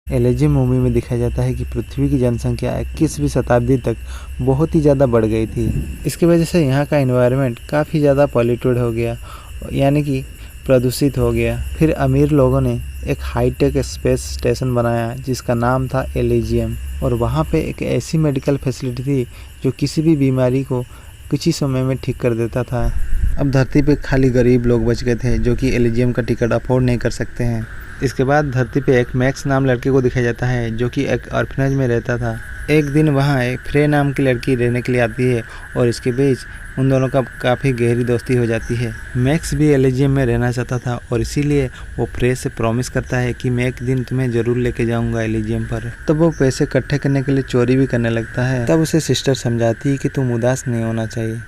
Elysium movie में दिखाया जाता है कि पृथ्वी की जनसंख्या 21वीं शताब्दी तक बहुत ही ज़्यादा बढ़ गई थी। इसकी वजह से यहाँ का एनवायरनमेंट काफ़ी ज़्यादा पॉल्यूटेड हो गया, यानी कि प्रदूषित हो गया। फिर अमीर लोगों ने एक हाईटेक स्पेस स्टेशन बनाया जिसका नाम था एलिजियम, और वहाँ पे एक ऐसी मेडिकल फैसिलिटी थी जो किसी भी बीमारी को कुछ ही समय में ठीक कर देता था। अब धरती पे खाली गरीब लोग बच गए थे जो कि एलिजियम का टिकट अफोर्ड नहीं कर सकते हैं। इसके बाद धरती पे एक मैक्स नाम लड़के को दिखाया जाता है जो कि एक ऑर्फनेज में रहता था। एक दिन वहाँ एक फ्रे नाम की लड़की रहने के लिए आती है और इसके बीच उन दोनों का काफ़ी गहरी दोस्ती हो जाती है। मैक्स भी एलिजियम में रहना चाहता था और इसीलिए वो फ्रे से प्रॉमिस करता है कि मैं एक दिन तुम्हें ज़रूर लेके जाऊंगा एलिजियम पर। तब वो पैसे इकट्ठे करने के लिए चोरी भी करने लगता है। तब उसे सिस्टर समझाती है कि तुम उदास नहीं होना चाहिए,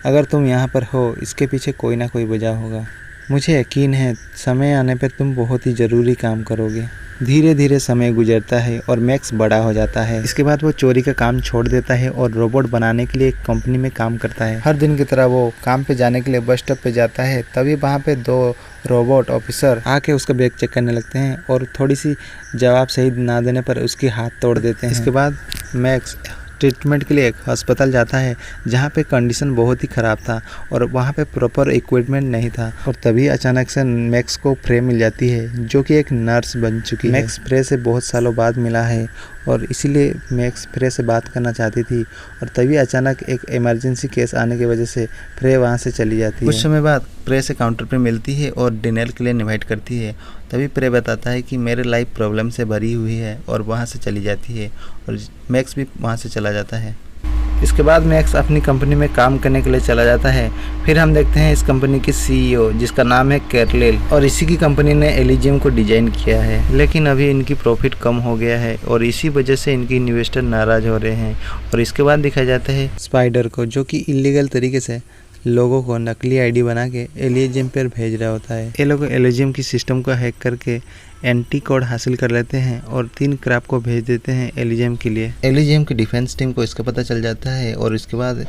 अगर तुम यहाँ पर हो इसके पीछे कोई ना कोई वजह होगा। मुझे यकीन है समय आने पर तुम बहुत ही ज़रूरी काम करोगे। धीरे धीरे समय गुजरता है और मैक्स बड़ा हो जाता है। इसके बाद वो चोरी का काम छोड़ देता है और रोबोट बनाने के लिए एक कंपनी में काम करता है। हर दिन की तरह वो काम पे जाने के लिए बस स्टॉप पे जाता है। तभी वहाँ पे 2 रोबोट ऑफिसर आके उसका बैग चेक करने लगते हैं और थोड़ी सी जवाब सही ना देने पर उसके हाथ तोड़ देते हैं। इसके बाद मैक्स ट्रीटमेंट के लिए एक अस्पताल जाता है जहाँ पे कंडीशन बहुत ही ख़राब था और वहाँ पे प्रॉपर इक्विपमेंट नहीं था। और तभी अचानक से मैक्स को फ्रे मिल जाती है जो कि एक नर्स बन चुकी है। मैक्स फ्रे से बहुत सालों बाद मिला है और इसीलिए मैक्स फ्रे से बात करना चाहती थी, और तभी अचानक एक इमरजेंसी केस आने की वजह से फ्रे वहाँ से चली जाती है। कुछ समय बाद फ्रे से काउंटर पर मिलती है और डिनर के लिए इन्वाइट करती है। तभी फ्रे बताता है कि मेरे लाइफ प्रॉब्लम से भरी हुई है और वहाँ से चली जाती है और मैक्स भी वहाँ से चला जाता है। इसके बाद मैक्स अपनी कंपनी में काम करने के लिए चला जाता है। फिर हम देखते हैं इस कंपनी के सीईओ जिसका नाम है कैरलेल, और इसी की कंपनी ने एलिजियम को डिजाइन किया है, लेकिन अभी इनकी प्रॉफिट कम हो गया है और इसी वजह से इनकी इन्वेस्टर नाराज हो रहे हैं। और इसके बाद दिखाया जाता है स्पाइडर को जो कि इलीगल तरीके से लोगों को नकली आईडी बना के एलिजियम पर भेज रहा होता है। ये लोग एलिजियम की सिस्टम को हैक करके एंटी कोड हासिल कर लेते हैं और 3 क्रैप को भेज देते हैं एलिजियम के लिए। एलिजियम की डिफेंस टीम को इसका पता चल जाता है और इसके बाद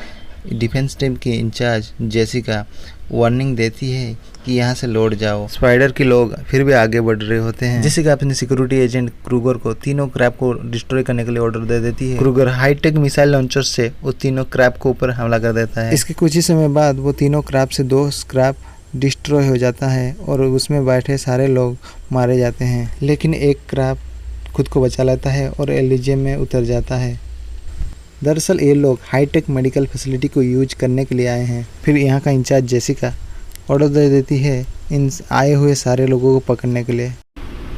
डिफेंस टीम की इंचार्ज जेसिका वार्निंग देती है कि यहाँ से लौट जाओ। स्पाइडर के लोग फिर भी आगे बढ़ रहे होते हैं। जेसिका अपने सिक्योरिटी एजेंट क्रूगर को तीनों क्रैप को डिस्ट्रॉय करने के लिए ऑर्डर दे देती है। क्रूगर हाईटेक मिसाइल लॉन्चर से उस तीनों क्रैप को ऊपर हमला कर देता है। इसके कुछ ही समय बाद वो तीनों क्रैप से 2 स्क्रैप डिस्ट्रॉय हो जाता है और उसमें बैठे सारे लोग मारे जाते हैं, लेकिन एक क्रैप खुद को बचा लेता है और एलिजियम में उतर जाता है। दरअसल ये लोग हाईटेक मेडिकल फैसिलिटी को यूज करने के लिए आए हैं। फिर यहाँ का इंचार्ज जेसिका ऑर्डर दे देती है इन आए हुए सारे लोगों को पकड़ने के लिए।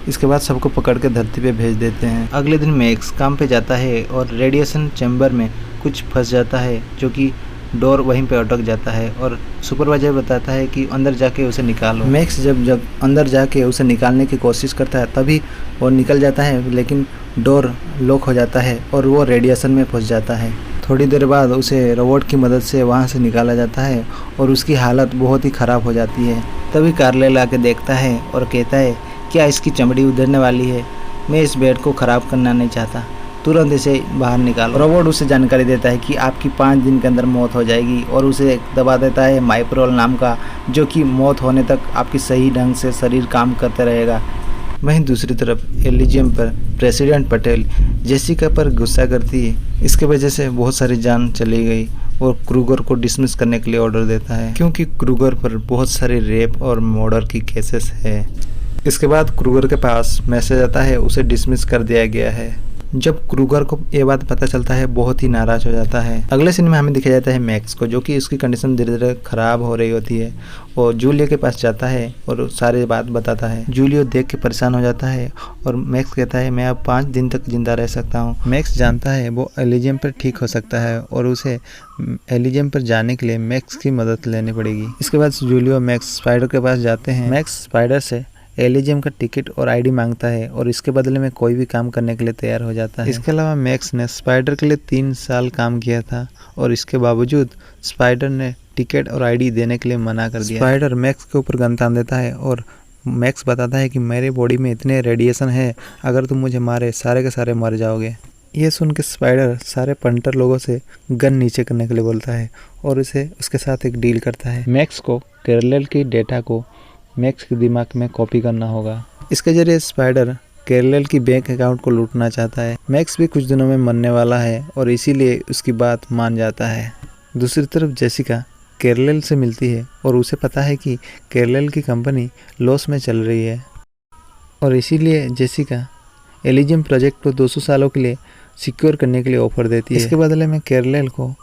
इसके बाद सबको पकड़ के धरती पे भेज देते हैं। अगले दिन मैक्स काम पे जाता है और रेडिएशन चैम्बर में कुछ फंस जाता है जो कि डोर वहीं पे अटक जाता है और सुपरवाइजर बताता है कि अंदर जाके उसे निकालो। मैक्स जब अंदर जाके उसे निकालने की कोशिश करता है तभी वो निकल जाता है, लेकिन डोर लॉक हो जाता है और वो रेडिएशन में फंस जाता है। थोड़ी देर बाद उसे रोबोट की मदद से वहाँ से निकाला जाता है और उसकी हालत बहुत ही ख़राब हो जाती है। तभी कार्लेल आके देखता है और कहता है क्या इसकी चमड़ी उधरने वाली है, मैं इस बेड को ख़राब करना नहीं चाहता, तुरंत इसे बाहर निकालो। रोबोट उसे जानकारी देता है कि आपकी 5 दिन के अंदर मौत हो जाएगी और उसे दबा देता है माइप्रोल नाम का, जो कि मौत होने तक आपकी सही ढंग से शरीर काम करते रहेगा। वहीं दूसरी तरफ एलिजियम पर प्रेसिडेंट पटेल जेसिका पर गुस्सा करती है। इसके वजह से बहुत सारी जान चली गई और क्रूगर को डिसमिस करने के लिए ऑर्डर देता है क्योंकि क्रूगर पर बहुत सारे रेप और मर्डर की केसेस है। इसके बाद क्रूगर के पास मैसेज आता है उसे डिसमिस कर दिया गया है। जब क्रूगर को ये बात पता चलता है बहुत ही नाराज हो जाता है। अगले सीन में हमें दिखाया जाता है मैक्स को जो कि उसकी कंडीशन धीरे धीरे खराब हो रही होती है। वो जूलियो के पास जाता है और सारी बात बताता है। जूलियो देख के परेशान हो जाता है और मैक्स कहता है मैं अब 5 दिन तक जिंदा रह सकता हूँ। मैक्स जानता है वो एलिजियम पर ठीक हो सकता है और उसे एलिजियम पर जाने के लिए मैक्स की मदद लेनी पड़ेगी। इसके बाद जूलियो मैक्स स्पाइडर के पास जाते हैं। मैक्स स्पाइडर से एलिजियम का टिकट और आईडी मांगता है और इसके बदले में कोई भी काम करने के लिए तैयार हो जाता है। इसके अलावा मैक्स ने स्पाइडर के लिए 3 साल काम किया था और इसके बावजूद स्पाइडर ने टिकट और आईडी देने के लिए मना कर दिया। स्पाइडर मैक्स के ऊपर गन तान देता है और मैक्स बताता है कि मेरे बॉडी में इतने रेडिएशन है, अगर तुम मुझे मारे सारे के सारे मर जाओगे। ये सुन के स्पाइडर सारे पंटर लोगों से गन नीचे करने के लिए बोलता है और उसे उसके साथ एक डील करता है। मैक्स को कैरलेल की डेटा को मैक्स के दिमाग में कॉपी करना होगा। इसके जरिए स्पाइडर कैरल की बैंक अकाउंट को लूटना चाहता है। मैक्स भी कुछ दिनों में मरने वाला है और इसीलिए उसकी बात मान जाता है। दूसरी तरफ जेसिका कैरल से मिलती है और उसे पता है कि कैरल की कंपनी लॉस में चल रही है और इसीलिए जेसिका एलिजियम प्रोजेक्ट को 200 सालों के लिए सिक्योर करने के लिए ऑफर देती है। इसके बदले में कैरल को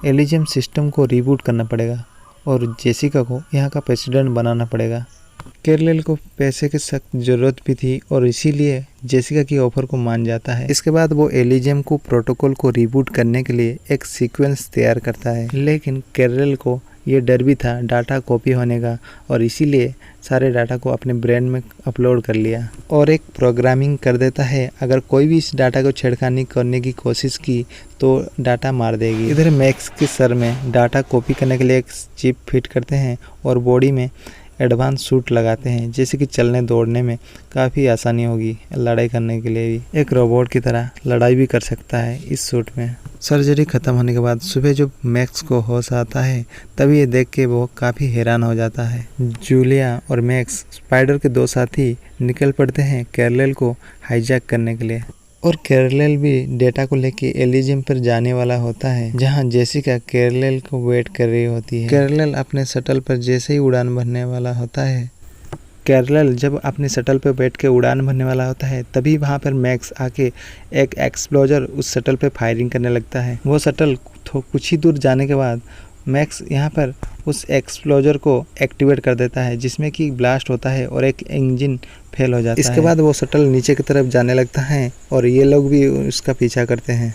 एलिजियम सिस्टम को रीबूट करना पड़ेगा और जेसिका को यहाँ का प्रेसिडेंट बनाना पड़ेगा। कैरल को पैसे की सख्त ज़रूरत भी थी और इसीलिए जेसिका की ऑफर को मान जाता है। इसके बाद वो एलिजियम को प्रोटोकॉल को रीबूट करने के लिए एक सीक्वेंस तैयार करता है, लेकिन कैरल को ये डर भी था डाटा कॉपी होने का और इसीलिए सारे डाटा को अपने ब्रेन में अपलोड कर लिया और एक प्रोग्रामिंग कर देता है, अगर कोई भी इस डाटा को छेड़खानी करने की कोशिश की तो डाटा मार देगी। इधर मैक्स के सर में डाटा कॉपी करने के लिए एक चिप फिट करते हैं और बॉडी में एडवांस सूट लगाते हैं, जैसे कि चलने दौड़ने में काफ़ी आसानी होगी, लड़ाई करने के लिए भी एक रोबोट की तरह लड़ाई भी कर सकता है इस सूट में। सर्जरी ख़त्म होने के बाद सुबह जब मैक्स को होश आता है तभी ये देख के वो काफ़ी हैरान हो जाता है। जूलिया और मैक्स स्पाइडर के 2 साथी निकल पड़ते हैं कैरल को हाईजैक करने के लिए और कैरल भी डेटा को लेके एलिजियम पर जाने वाला होता है, जहां जेसिका कैरल को वेट कर रही होती है। कैरल अपने शटल पर जैसे ही उड़ान भरने वाला होता है जब अपने शटल पर बैठ के उड़ान भरने वाला होता है तभी वहां पर मैक्स आके एक एक्सप्लोजर उस शटल पे फायरिंग करने लगता है। वो शटल कुछ ही दूर जाने के बाद मैक्स यहाँ पर उस एक्सप्लोजर को एक्टिवेट कर देता है, जिसमें कि ब्लास्ट होता है और एक इंजन फेल हो जाता है। इसके बाद वो शटल नीचे की तरफ जाने लगता है और ये लोग भी उसका पीछा करते हैं।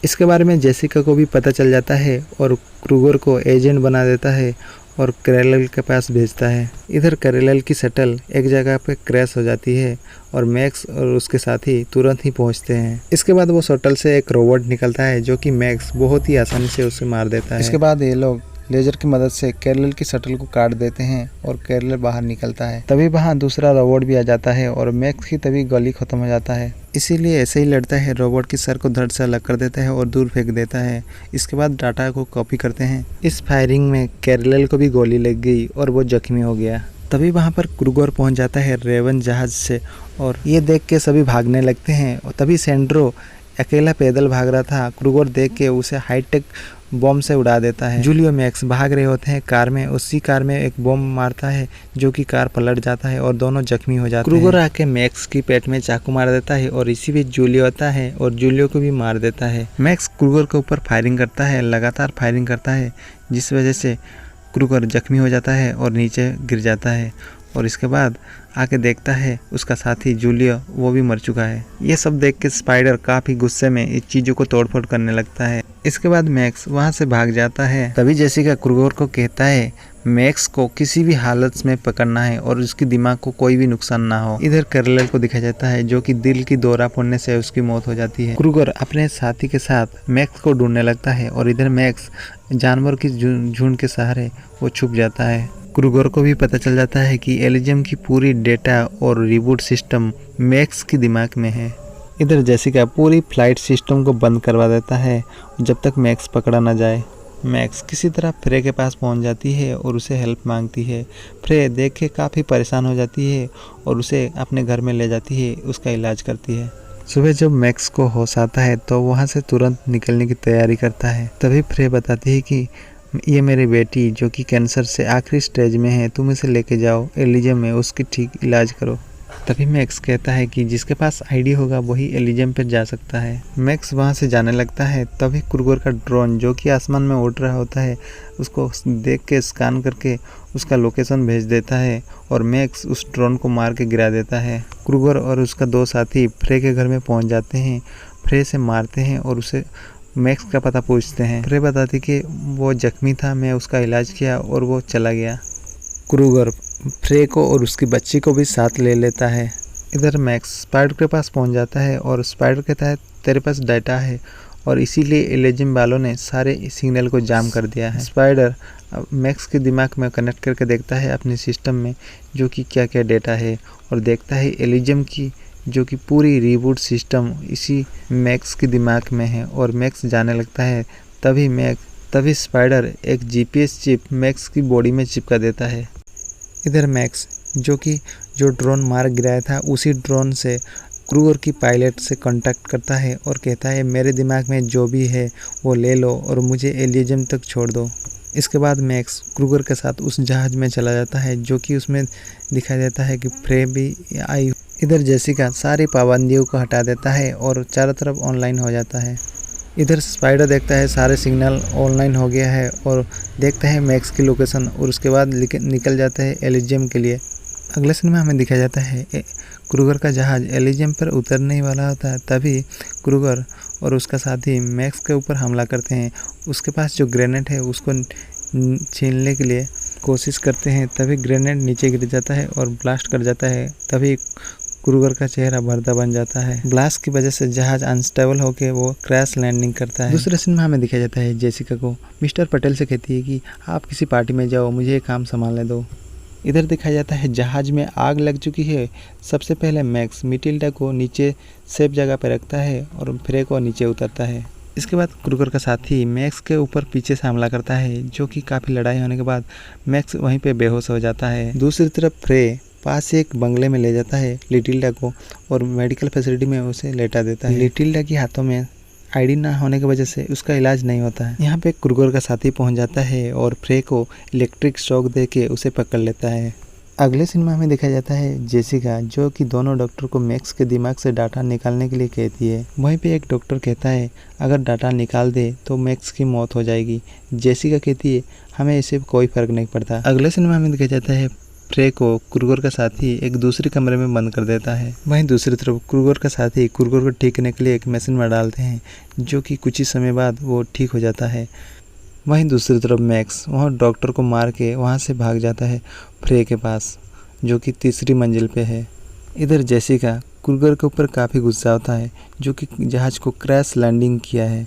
इसके बारे में जेसिका को भी पता चल जाता है और क्रूगर को एजेंट बना देता है और कैरल के पास भेजता है। इधर कैरल की शटल एक जगह पे क्रैश हो जाती है और मैक्स और उसके साथी तुरंत ही पहुंचते हैं। इसके बाद वो शटल से एक रोबोट निकलता है जो कि मैक्स बहुत ही आसानी से उसे मार देता है। इसके बाद ये लोग लेजर की मदद से कैरल की शटल को काट देते हैं और कैरल बाहर निकलता है। तभी वहाँ दूसरा रोबोट भी आ जाता है और मैक्स की तभी गोली खत्म हो जाता है। इसीलिए ऐसे ही लड़ता है, रोबोट की सर को धड़ से अलग कर देता है और दूर फेंक देता है। इसके बाद डाटा को कॉपी करते हैं। इस फायरिंग में कैरल को भी गोली लग गई और वो जख्मी हो गया। तभी वहाँ पर क्रूगर पहुँच जाता है रेवन जहाज से और ये देख के सभी भागने लगते हैं और तभी सेंड्रो अकेला पैदल भाग रहा था। क्रूगर देख के उसे हाईटेक बॉम्ब से उड़ा देता है। जूलियो मैक्स भाग रहे होते हैं कार में, उसी कार में एक बॉम्ब मारता है जो कि कार पलट जाता है और दोनों जख्मी हो जाते हैं। क्रूगर आके मैक्स की पेट में चाकू मार देता है और इसी बीच जूलियो आता है और जूलियो को भी मार देता है। मैक्स क्रूगर के ऊपर फायरिंग करता है, लगातार फायरिंग करता है, जिस वजह से क्रूगर जख्मी हो जाता है और नीचे गिर जाता है और इसके बाद आके देखता है उसका साथी जूलियो वो भी मर चुका है। ये सब देख के स्पाइडर काफ़ी गुस्से में इस चीज़ों को तोड़फोड़ करने लगता है। इसके बाद मैक्स वहाँ से भाग जाता है। तभी जेसिका क्रूगर को कहता है मैक्स को किसी भी हालत में पकड़ना है और उसके दिमाग को कोई भी नुकसान ना हो। इधर कैरल को दिखाया जाता है जो कि दिल की दौरा पड़ने से उसकी मौत हो जाती है। क्रूगर अपने साथी के साथ मैक्स को ढूंढने लगता है और इधर मैक्स जानवर की झुंड के सहारे वो छुप जाता है। क्रूगर को भी पता चल जाता है कि एलिजियम की पूरी डेटा और रिबूट सिस्टम मैक्स के दिमाग में है। इधर जेसिका पूरी फ्लाइट सिस्टम को बंद करवा देता है जब तक मैक्स पकड़ा ना जाए। मैक्स किसी तरह फ्रे के पास पहुंच जाती है और उसे हेल्प मांगती है। फ्रे देख के काफ़ी परेशान हो जाती है और उसे अपने घर में ले जाती है, उसका इलाज करती है। सुबह जब मैक्स को होश आता है तो वहाँ से तुरंत निकलने की तैयारी करता है। तभी फ्रे बताती है कि ये मेरी बेटी जो कि कैंसर से आखिरी स्टेज में है, तुम इसे लेके जाओ एलिजियम में, उसकी ठीक इलाज करो। तभी मैक्स कहता है कि जिसके पास आईडी होगा वही एलिजियम पर जा सकता है। मैक्स वहाँ से जाने लगता है। तभी क्रूगर का ड्रोन जो कि आसमान में उड़ रहा होता है उसको देख के स्कैन करके उसका लोकेशन भेज देता है और मैक्स उस ड्रोन को मार के गिरा देता है। क्रूगर और उसका 2 साथी फ्रे के घर में पहुँच जाते हैं, फ्रे से मारते हैं और उसे मैक्स का पता पूछते हैं। फ्रे बताती कि वो जख्मी था, मैं उसका इलाज किया और वो चला गया। क्रूगर फ्रे को और उसकी बच्ची को भी साथ ले लेता है। इधर मैक्स स्पाइडर के पास पहुंच जाता है और स्पाइडर कहता है तेरे पास डाटा है और इसीलिए एलिजियम वालों ने सारे सिग्नल को जाम कर दिया है। स्पाइडर मैक्स के दिमाग में कनेक्ट करके देखता है अपने सिस्टम में जो कि क्या क्या डेटा है और देखता है एलिजियम की जो कि पूरी रिबूट सिस्टम इसी मैक्स के दिमाग में है और मैक्स जाने लगता है। तभी स्पाइडर एक जीपीएस चिप मैक्स की बॉडी में चिपका देता है। इधर मैक्स जो ड्रोन मार गिराया था उसी ड्रोन से क्रूगर की पायलट से कांटेक्ट करता है और कहता है मेरे दिमाग में जो भी है वो ले लो और मुझे एलिजियम तक छोड़ दो। इसके बाद मैक्स क्रूगर के साथ उस जहाज़ में चला जाता है जो कि उसमें दिखाई देता है कि फ्रे भी आई। इधर जेसिका सारी पाबंदियों को हटा देता है और चारों तरफ ऑनलाइन हो जाता है। इधर स्पाइडर देखता है सारे सिग्नल ऑनलाइन हो गया है और देखता है मैक्स की लोकेशन और उसके बाद निकल जाता है एलिजियम के लिए। अगले सीन में हमें दिखाया जाता है क्रूगर का जहाज़ एलिजियम पर उतरने ही वाला होता है, तभी क्रूगर और उसका साथी मैक्स के ऊपर हमला करते हैं। उसके पास जो ग्रेनेड है उसको छीनने के लिए कोशिश करते हैं, तभी ग्रेनेड नीचे गिर जाता है और ब्लास्ट कर जाता है। तभी क्रूगर का चेहरा भरदा बन जाता है। ब्लास्ट की वजह से जहाज अनस्टेबल होकर वो क्रैश लैंडिंग करता है। दूसरे सीन में हमें दिखाया जाता है जेसिका को मिस्टर पटेल से कहती है कि आप किसी पार्टी में जाओ, मुझे ये काम संभालने दो। इधर दिखाया जाता है जहाज में आग लग चुकी है। सबसे पहले मैक्स मिटिल्डा को नीचे सेफ जगह पर रखता है और फ्रे को नीचे उतरता है। इसके बाद क्रूगर का साथी मैक्स के ऊपर पीछे से हमला करता है, जो कि काफ़ी लड़ाई होने के बाद मैक्स वहीं पे बेहोश हो जाता है। दूसरी तरफ फ्रे पास एक बंगले में ले जाता है लिटिल्डा को और मेडिकल फैसिलिटी में उसे लेटा देता है। लिटिल्डा के हाथों में आईडी ना होने की वजह से उसका इलाज नहीं होता है। यहाँ पे क्रूगर का साथी पहुँच जाता है और फ्रे को इलेक्ट्रिक शॉक दे के उसे पकड़ लेता है। अगले सीन में हमें दिखाया जाता है जेसिका जो कि दोनों डॉक्टर को मैक्स के दिमाग से डाटा निकालने के लिए कहती है। वहीं पे एक डॉक्टर कहता है अगर डाटा निकाल दे तो मैक्स की मौत हो जाएगी। जेसिका कहती है हमें इससे कोई फर्क नहीं पड़ता। अगले सीन में हमें दिखाया जाता है फ्रे को क्रूगर का साथी एक दूसरे कमरे में बंद कर देता है। वहीं दूसरी तरफ क्रूगर का साथी क्रूगर को ठीक करने के लिए एक मशीन में डालते हैं, जो कि कुछ ही समय बाद वो ठीक हो जाता है। वहीं दूसरी तरफ मैक्स वहाँ डॉक्टर को मार के वहाँ से भाग जाता है फ्रे के पास, जो कि तीसरी मंजिल पे है। इधर जेसिका क्रूगर के ऊपर काफ़ी गुस्सा होता है, जो कि जहाज़ को क्रैश लैंडिंग किया है।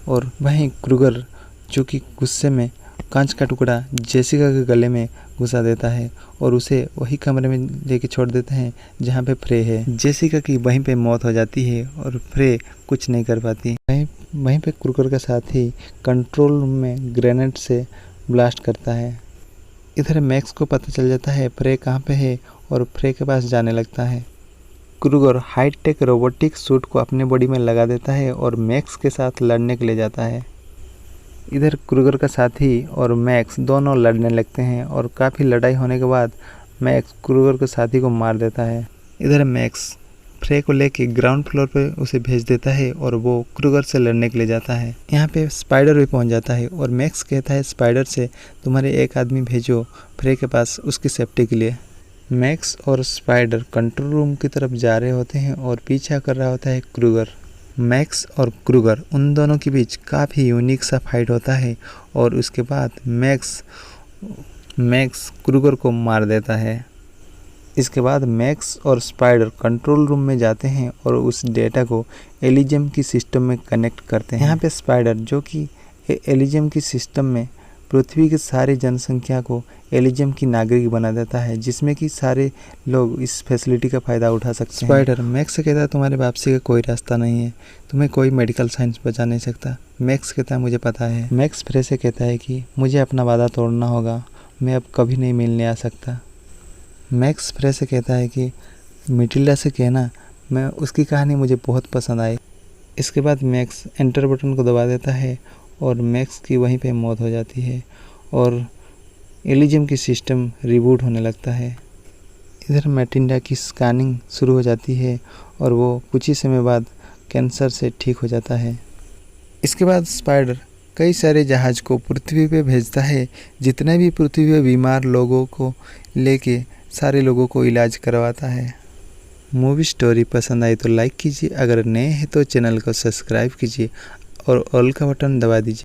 और वहीं क्रूगर जो कि गुस्से में कांच का टुकड़ा जेसिका के गले में घुसा देता है और उसे वही कमरे में लेके छोड़ देते हैं जहाँ पे फ्रे है। जेसिका की वहीं पे मौत हो जाती है और फ्रे कुछ नहीं कर पाती। वहीं पे क्रूगर का साथी कंट्रोल रूम में ग्रेनेड से ब्लास्ट करता है। इधर मैक्स को पता चल जाता है फ्रे कहाँ पे है और फ्रे के पास जाने लगता है। क्रूगर हाईटेक रोबोटिक सूट को अपने बॉडी में लगा देता है और मैक्स के साथ लड़ने के लिए जाता है। इधर क्रूगर का साथी और मैक्स दोनों लड़ने लगते हैं और काफ़ी लड़ाई होने के बाद मैक्स क्रूगर के साथी को मार देता है। इधर मैक्स फ्रे को लेके ग्राउंड फ्लोर पे उसे भेज देता है और वो क्रूगर से लड़ने के लिए जाता है। यहाँ पे स्पाइडर भी पहुँच जाता है और मैक्स कहता है स्पाइडर से तुम्हारे एक आदमी भेजो फ्रे के पास उसकी सेफ्टी के लिए। मैक्स और स्पाइडर कंट्रोल रूम की तरफ जा रहे होते हैं और पीछा कर रहा होता है क्रूगर। मैक्स और क्रूगर उन दोनों के बीच काफ़ी यूनिक सा फाइट होता है और उसके बाद मैक्स क्रूगर को मार देता है। इसके बाद मैक्स और स्पाइडर कंट्रोल रूम में जाते हैं और उस डेटा को एलिजियम की सिस्टम में कनेक्ट करते हैं। यहाँ पे स्पाइडर जो कि एलिजियम की सिस्टम में पृथ्वी की सारी जनसंख्या को एलिजियम की नागरिक बना देता है, जिसमें कि सारे लोग इस फैसिलिटी का फ़ायदा उठा सकते हैं। स्पाइडर मैक्स से कहता है तुम्हारे वापसी का कोई रास्ता नहीं है, तुम्हें कोई मेडिकल साइंस बचा नहीं सकता। मैक्स कहता है मुझे पता है। मैक्स फ्रे से कहता है कि मुझे अपना वादा तोड़ना होगा, मैं अब कभी नहीं मिलने आ सकता। मैक्स फ्रे से कहता है कि मिटिल्डा से कहना मैं उसकी कहानी मुझे बहुत पसंद आई। इसके बाद मैक्स एंटर बटन को दबा देता है और मैक्स की वहीं पे मौत हो जाती है और एलिजियम की सिस्टम रिबूट होने लगता है। इधर मैटिल्डा की स्कैनिंग शुरू हो जाती है और वो कुछ ही समय बाद कैंसर से ठीक हो जाता है। इसके बाद स्पाइडर कई सारे जहाज़ को पृथ्वी पे भेजता है, जितने भी पृथ्वी पे बीमार लोगों को लेके सारे लोगों को इलाज करवाता है। मूवी स्टोरी पसंद आई तो लाइक कीजिए, अगर नए हैं तो चैनल को सब्सक्राइब कीजिए और ऑल का बटन दबा दीजिए।